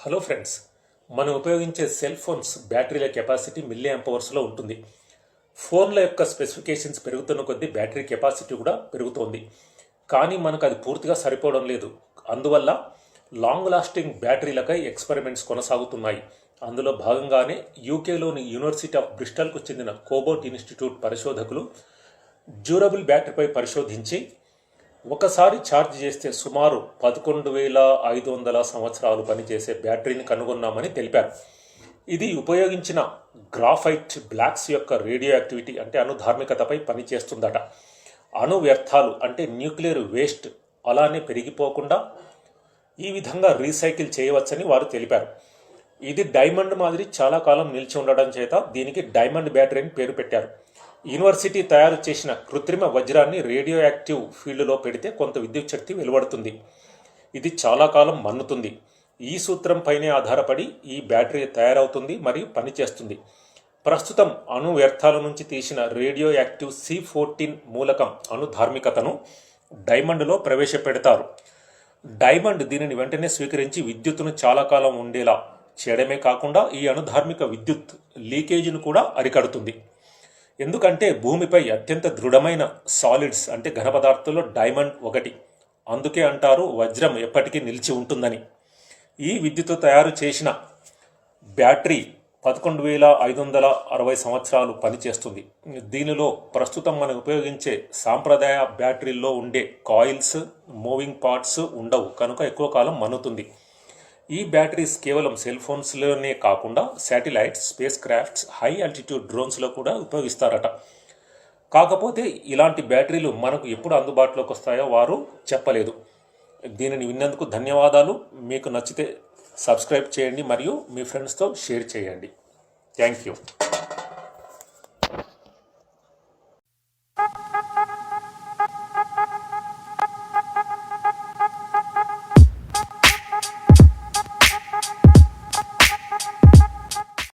Hello friends, మనం ఉపయోగించే cell phones బ్యాటరీల capacity milli ఆంపవర్స్లో ఉంటుంది. ఫోన్ల యొక్క స్పెసిఫికేషన్స్ పెరుగుతున్న కొద్దీ బ్యాటరీ కెపాసిటీ కూడా పెరుగుతోంది. కానీ మనకు అది పూర్తిగా సరిపోవడం లేదు. అందువల్ల లాంగ్ లాస్టింగ్ బ్యాటరీలకై ఎక్స్పెరిమెంట్స్ కొనసాగుతున్నాయి. అందులో భాగంగానే యూకేలోని యూనివర్సిటీ ఆఫ్ బ్రిస్టల్కు చెందిన కోబోట్ ఇన్స్టిట్యూట్ పరిశోధకులు డ్యూరబుల్ బ్యాటరీపై పరిశోధించి ఒకసారి ఛార్జ్ చేస్తే సుమారు 11,500 సంవత్సరాలు పనిచేసే బ్యాటరీని కనుగొన్నామని తెలిపారు. ఇది ఉపయోగించిన గ్రాఫైట్ బ్లాక్స్ యొక్క రేడియో యాక్టివిటీ అంటే అణుధార్మికతపై పనిచేస్తుందట. అణు వ్యర్థాలు అంటే న్యూక్లియర్ వేస్ట్ అలానే పెరిగిపోకుండా ఈ విధంగా రీసైకిల్ చేయవచ్చని వారు తెలిపారు. ఇది డైమండ్ మాదిరి చాలా కాలం నిలిచి ఉండడం చేత దీనికి డైమండ్ బ్యాటరీ అని పేరు పెట్టారు. యూనివర్సిటీ తయారు చేసిన కృత్రిమ వజ్రాన్ని రేడియో యాక్టివ్ ఫీల్డ్లో పెడితే కొంత విద్యుత్ శక్తి వెలువడుతుంది. ఇది చాలా కాలం మన్నుతుంది. ఈ సూత్రం పైనే ఆధారపడి ఈ బ్యాటరీ తయారవుతుంది మరియు పనిచేస్తుంది. ప్రస్తుతం అణు వ్యర్థాల నుంచి తీసిన రేడియో యాక్టివ్ C14 మూలకం అణుధార్మికతను డైమండ్లో ప్రవేశపెడతారు. డైమండ్ దీనిని వెంటనే స్వీకరించి విద్యుత్తును చాలా కాలం ఉండేలా చేయడమే కాకుండా ఈ అణుధార్మిక విద్యుత్ లీకేజీని కూడా అరికడుతుంది. ఎందుకంటే భూమిపై అత్యంత దృఢమైన సాలిడ్స్ అంటే ఘన పదార్థాల్లో డైమండ్ ఒకటి. అందుకే అంటారు వజ్రం ఎప్పటికీ నిలిచి ఉంటుందని. ఈ విద్యుత్ తయారు చేసిన బ్యాటరీ 11,560 సంవత్సరాలు పనిచేస్తుంది. దీనిలో ప్రస్తుతం మనం ఉపయోగించే సాంప్రదాయ బ్యాటరీల్లో ఉండే కాయిల్స్, మూవింగ్ పార్ట్స్ ఉండవు కనుక ఎక్కువ కాలం మన్నుతుంది. ఈ బ్యాటరీస్ కేవలం సెల్ ఫోన్స్లోనే కాకుండా satellites, space crafts, high altitude డ్రోన్స్లో కూడా ఉపయోగిస్తారట. కాకపోతే ఇలాంటి బ్యాటరీలు మనకు ఎప్పుడు అందుబాటులోకి వస్తాయో వారు చెప్పలేదు. దీనిని విన్నందుకు ధన్యవాదాలు. మీకు నచ్చితే సబ్స్క్రైబ్ చేయండి మరియు మీ ఫ్రెండ్స్తో షేర్ చేయండి. Thank you.